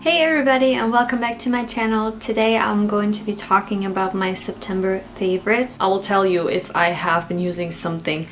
Hey everybody and welcome back to my channel. Today I'm going to be talking about my September favorites. I will tell you if I have been using something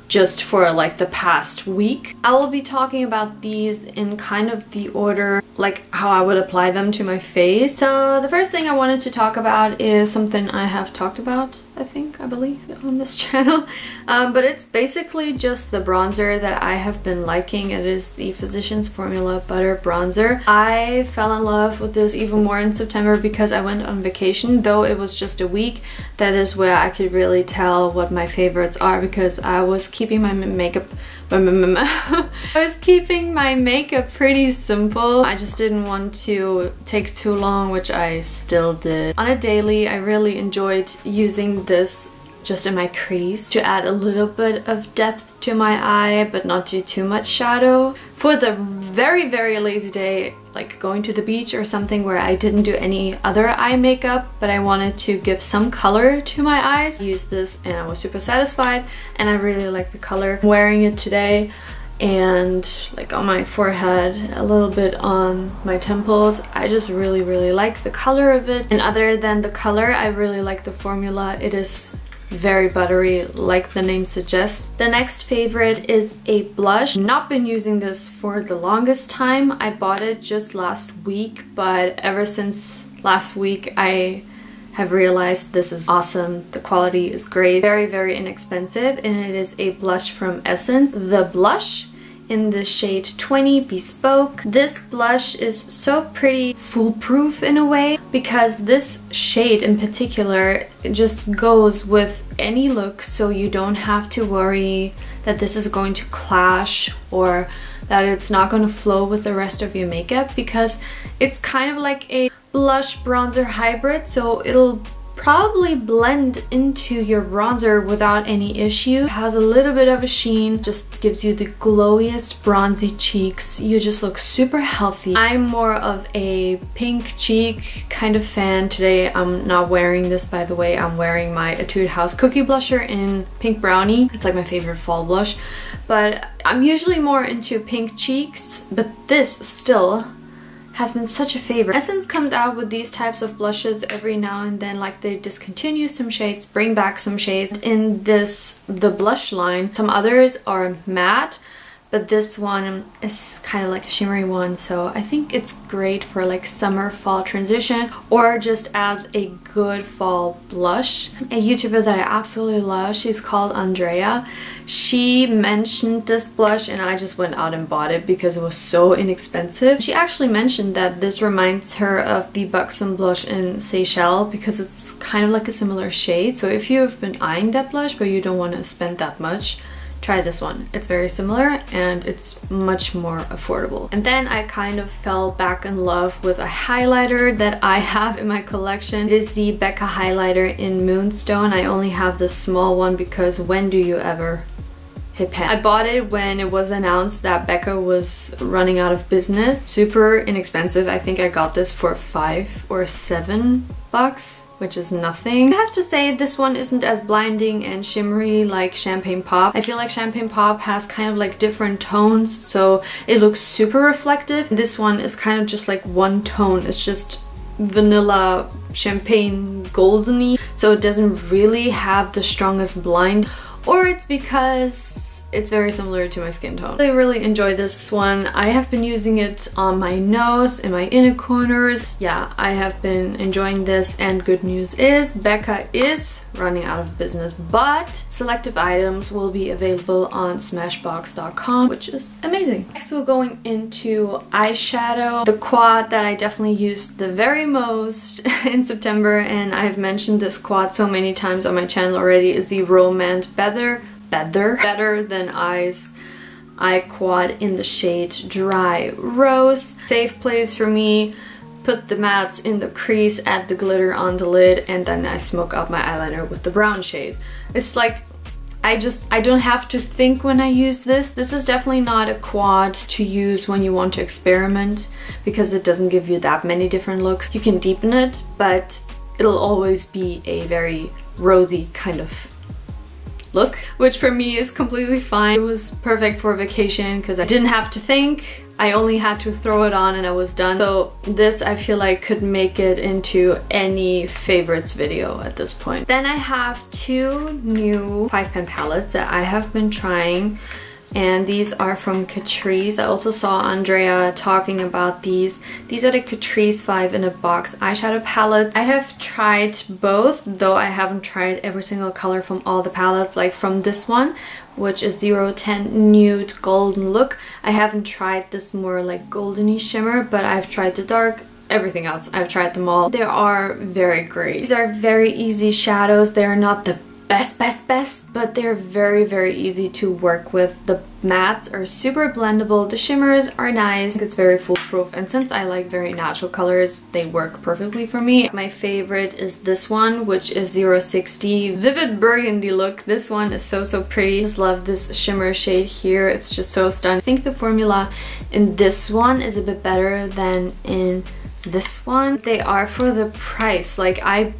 just for like the past week. I will be talking about these in kind of the order like how I would apply them to my face. So the first thing I wanted to talk about is something I have talked about, I believe, on this channel. But it's basically just the bronzer that I have been liking. It is the Physicians Formula Butter Bronzer. I fell in love with this even more in September because I went on vacation. Though it was just a week, that is where I could really tell what my favorites are because I was keeping my makeup I was keeping my makeup pretty simple. I just didn't want to take too long, which I still did. On a daily, I really enjoyed using this just in my crease to add a little bit of depth to my eye but not do too much shadow. For the very lazy day, like going to the beach or something where I didn't do any other eye makeup but I wanted to give some color to my eyes, I used this and I was super satisfied and I really like the color. I'm wearing it today and like on my forehead, a little bit on my temples. I just really like the color of it, and other than the color, I really like the formula. It is very buttery, like the name suggests. The next favorite is a blush. Not been using this for the longest time. I bought it just last week, but ever since last week I have realized this is awesome. The quality is great, very inexpensive, and it is a blush from Essence. The blush in the shade 20 Bespoke. This blush is so pretty foolproof in a way because this shade in particular just goes with any look, so you don't have to worry that this is going to clash or that it's not going to flow with the rest of your makeup, because it's kind of like a blush bronzer hybrid, so it'll probably blend into your bronzer without any issue. It has a little bit of a sheen, just gives you the glowiest bronzy cheeks. You just look super healthy. I'm more of a pink cheek kind of fan. Today I'm not wearing this, by the way. I'm wearing my Etude House Cookie Blusher in Pink Brownie. It's like my favorite fall blush, but I'm usually more into pink cheeks, but this still has been such a favorite. Essence comes out with these types of blushes every now and then, like they discontinue some shades, bring back some shades. In the blush line, some others are matte, but this one is kind of like a shimmery one, so I think it's great for like summer fall transition or just as a good fall blush. A YouTuber that I absolutely love, she's called Andrea. She mentioned this blush and I just went out and bought it because it was so inexpensive. She actually mentioned that this reminds her of the Buxom blush in Seychelles because it's kind of like a similar shade. So if you have been eyeing that blush but you don't want to spend that much, try this one. It's very similar and it's much more affordable. And then I kind of fell back in love with a highlighter that I have in my collection. It is the Becca highlighter in Moonstone. I only have the small one because when do you ever hit pan? I bought it when it was announced that Becca was running out of business. Super inexpensive. I think I got this for $5 or $7, which is nothing. I have to say this one isn't as blinding and shimmery like Champagne Pop. I feel like Champagne Pop has kind of like different tones, so it looks super reflective. This one is kind of just like one tone. It's just vanilla champagne goldeny, so it doesn't really have the strongest blind, or it's because it's very similar to my skin tone. I really enjoy this one. I have been using it on my nose, in my inner corners. Yeah, I have been enjoying this, and good news is Becca is running out of business, but selective items will be available on smashbox.com, which is amazing. Next we're going into eyeshadow. The quad that I definitely used the very most in September, and I've mentioned this quad so many times on my channel already, is the Romance Better Than Eyes eye quad in the shade Dry Rose. Safe place for me. Put the mattes in the crease, add the glitter on the lid, and then I smoke out my eyeliner with the brown shade. It's like I don't have to think when I use this. This is definitely not a quad to use when you want to experiment because it doesn't give you that many different looks. You can deepen it, but it'll always be a very rosy kind of look, which for me is completely fine. It was perfect for vacation because I didn't have to think. I only had to throw it on and I was done. So this I feel like could make it into any favorites video at this point. Then I have two new 5-pan palettes that I have been trying, and these are from Catrice. I also saw Andrea talking about these. These are the Catrice 5 in a box eyeshadow palettes. I have tried both, though I haven't tried every single color from all the palettes. Like from this one, which is 010 Nude Golden Look, I haven't tried this more like goldeny shimmer, but I've tried the dark, everything else. I've tried them all. They are very great. These are very easy shadows. They're not the best, but they're very easy to work with. The mattes are super blendable, the shimmers are nice, it's very foolproof, and since I like very natural colors, they work perfectly for me. My favorite is this one, which is 060 Vivid Burgundy Look. This one is so pretty. I just love this shimmer shade here. It's just so stunning. I think the formula in this one is a bit better than in this one. They are for the price. Like, I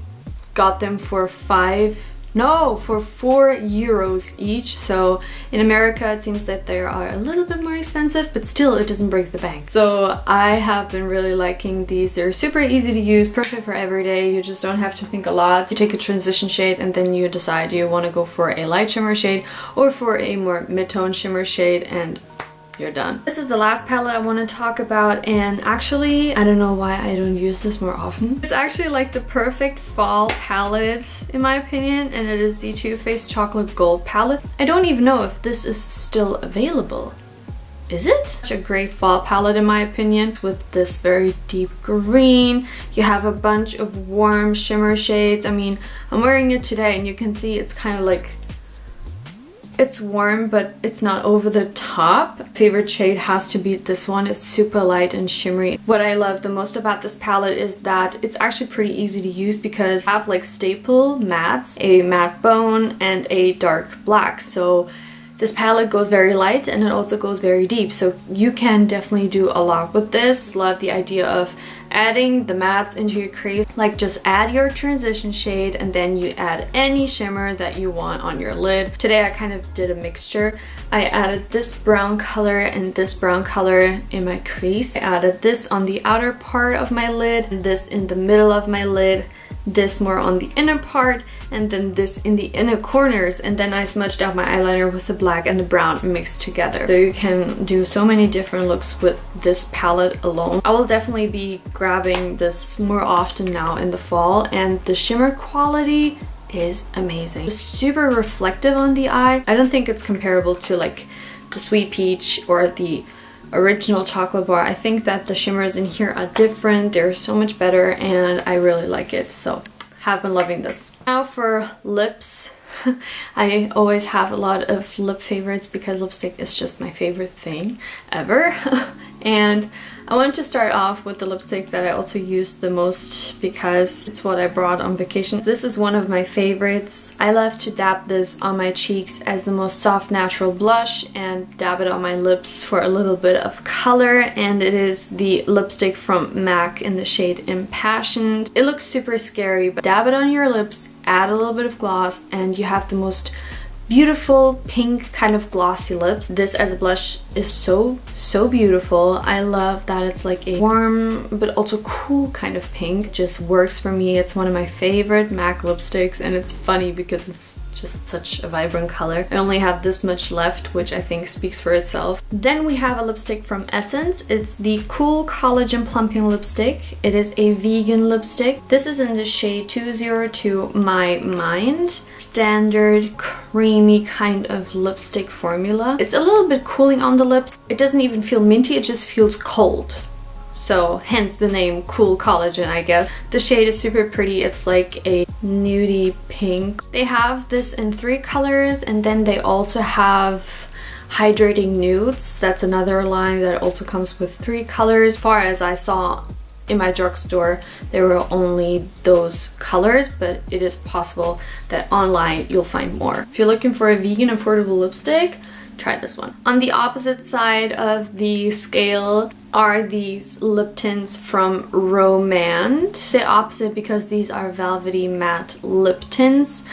got them for for €4 each. So in America it seems that they are a little bit more expensive, but still it doesn't break the bank. So I have been really liking these. They're super easy to use, perfect for every day. You just don't have to think a lot. You take a transition shade and then you decide you want to go for a light shimmer shade or for a more mid-tone shimmer shade, and you're done. This is the last palette I want to talk about, and actually I don't know why I don't use this more often. It's actually like the perfect fall palette in my opinion, and it is the Too Faced Chocolate Gold palette. I don't even know if this is still available. Is it? Such a great fall palette in my opinion, with this very deep green. You have a bunch of warm shimmer shades. I mean, I'm wearing it today and you can see it's kind of like, it's warm, but it's not over the top. Favorite shade has to be this one. It's super light and shimmery. What I love the most about this palette is that it's actually pretty easy to use because I have like staple mattes, a matte bone, and a dark black. So this palette goes very light and it also goes very deep. So you can definitely do a lot with this. Love the idea of adding the mattes into your crease. Like, just add your transition shade and then you add any shimmer that you want on your lid. Today I kind of did a mixture. I added this brown color and this brown color in my crease. I added this on the outer part of my lid, this in the middle of my lid, this more on the inner part, and then this in the inner corners, and then I smudged out my eyeliner with the black and the brown mixed together. So you can do so many different looks with this palette alone. I will definitely be grabbing this more often now in the fall, and the shimmer quality is amazing. It's super reflective on the eye. I don't think it's comparable to like the Sweet Peach or the original chocolate bar. I think that the shimmers in here are different. They're so much better and I really like it. So have been loving this. Now for lips. I always have a lot of lip favorites because lipstick is just my favorite thing ever. And I want to start off with the lipstick that I also use the most because it's what I brought on vacation. This is one of my favorites. I love to dab this on my cheeks as the most soft natural blush and dab it on my lips for a little bit of color, and it is the lipstick from MAC in the shade Impassioned. It looks super scary, but dab it on your lips, add a little bit of gloss, and you have the most beautiful pink kind of glossy lips. This as a blush is so beautiful. I love that it's like a warm but also cool kind of pink. It just works for me. It's one of my favorite MAC lipsticks, and it's funny because it's just such a vibrant color. I only have this much left, which I think speaks for itself. Then we have a lipstick from Essence. It's the Cool Collagen Plumping Lipstick. It is a vegan lipstick. This is in the shade 202 My Mind. Standard creamy kind of lipstick formula. It's a little bit cooling on the lips. It doesn't even feel minty, it just feels cold. So hence the name Cool Collagen, I guess. The shade is super pretty. It's like a nudie pink. They have this in 3 colors, and then they also have Hydrating Nudes. That's another line that also comes with 3 colors. As far as I saw in my drugstore, there were only those colors, but it is possible that online you'll find more. If you're looking for a vegan affordable lipstick, try this one. On the opposite side of the scale are these lip tints from Romand. The opposite because these are velvety matte lip tints.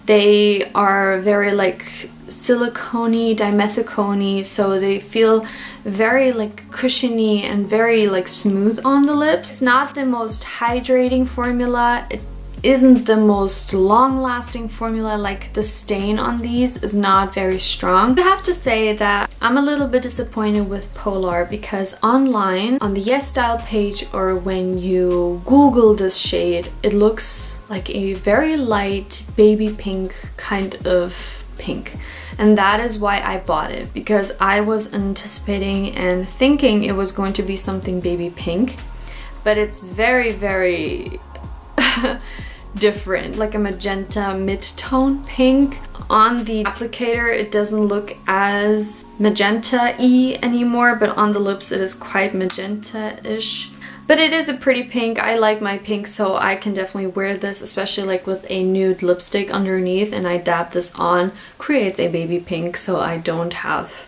They are very like silicone-y, dimethicone-y, so they feel very like cushiony and very like smooth on the lips. It's not the most hydrating formula. It isn't the most long-lasting formula. Like the stain on these is not very strong. I have to say that I'm a little bit disappointed with Polar because online on the YesStyle page or when you Google this shade, it looks like a very light baby pink kind of pink. And that is why I bought it, because I was anticipating and thinking it was going to be something baby pink, but it's very, very different, like a magenta mid-tone pink. On the applicator it doesn't look as magenta-y anymore, but on the lips it is quite magenta-ish. But it is a pretty pink. I like my pink, so I can definitely wear this, especially like with a nude lipstick underneath, and I dab this on, creates a baby pink, so I don't have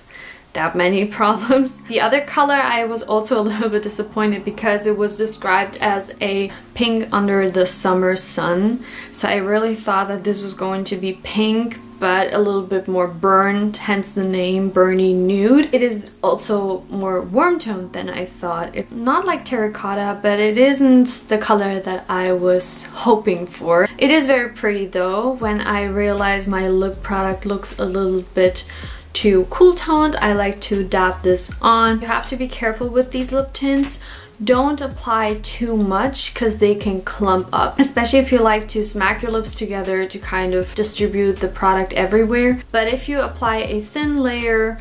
that many problems. The other color I was also a little bit disappointed because it was described as a pink under the summer sun. So I really thought that this was going to be pink, but a little bit more burnt, hence the name Burny Nude. It is also more warm toned than I thought. It's not like terracotta, but it isn't the color that I was hoping for. It is very pretty though. When I realize my lip product looks a little bit too cool toned, I like to dab this on. You have to be careful with these lip tints. Don't apply too much because they can clump up, especially if you like to smack your lips together to kind of distribute the product everywhere. But if you apply a thin layer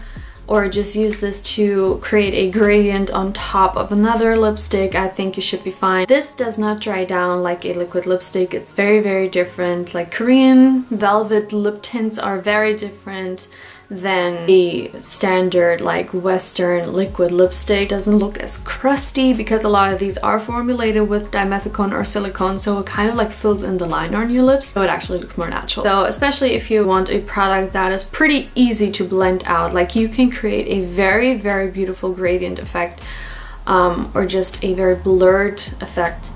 or just use this to create a gradient on top of another lipstick, I think you should be fine. This does not dry down like a liquid lipstick. It's very, very different. Like Korean velvet lip tints are very different than the standard like Western liquid lipstick. It doesn't look as crusty because a lot of these are formulated with dimethicone or silicone, so it kind of like fills in the line on your lips, so it actually looks more natural. So especially if you want a product that is pretty easy to blend out, like you can create a very, very beautiful gradient effect or just a very blurred effect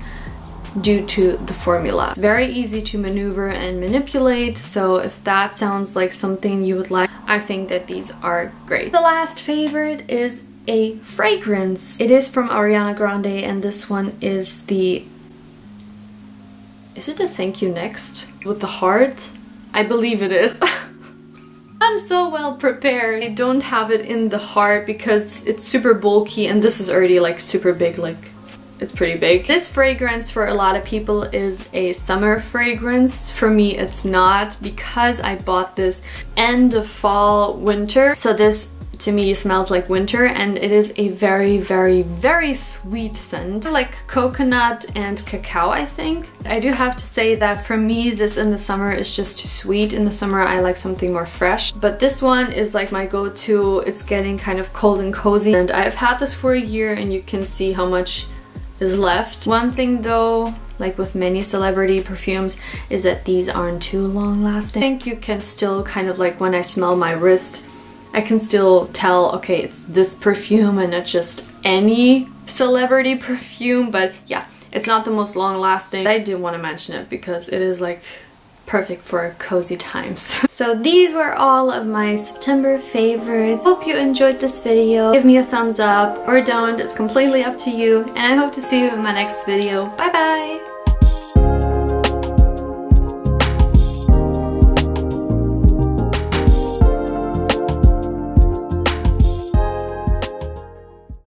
due to the formula. It's very easy to maneuver and manipulate, so if that sounds like something you would like, I think that these are great. The last favorite is a fragrance. It is from Ariana Grande, and this one is the... Is it a Thank You Next? With the heart? I believe it is. I'm so well prepared. I don't have it in the heart because it's super bulky, and this is already like super big, like it's pretty big. This fragrance for a lot of people is a summer fragrance. For me it's not, because I bought this end of fall winter. So this to me smells like winter, and it is a very, very, very sweet scent. Like coconut and cacao, I think. I do have to say that for me this in the summer is just too sweet. In the summer I like something more fresh. But this one is like my go-to. It's getting kind of cold and cozy, and I've had this for a year and you can see how much is left. One thing though, like with many celebrity perfumes, is that these aren't too long lasting. I think you can still kind of like, when I smell my wrist, I can still tell, okay, it's this perfume and not just any celebrity perfume. But yeah, it's not the most long lasting. I do want to mention it because it is like perfect for cozy times. So these were all of my September favorites. Hope you enjoyed this video. Give me a thumbs up or don't, it's completely up to you, and I hope to see you in my next video. Bye bye!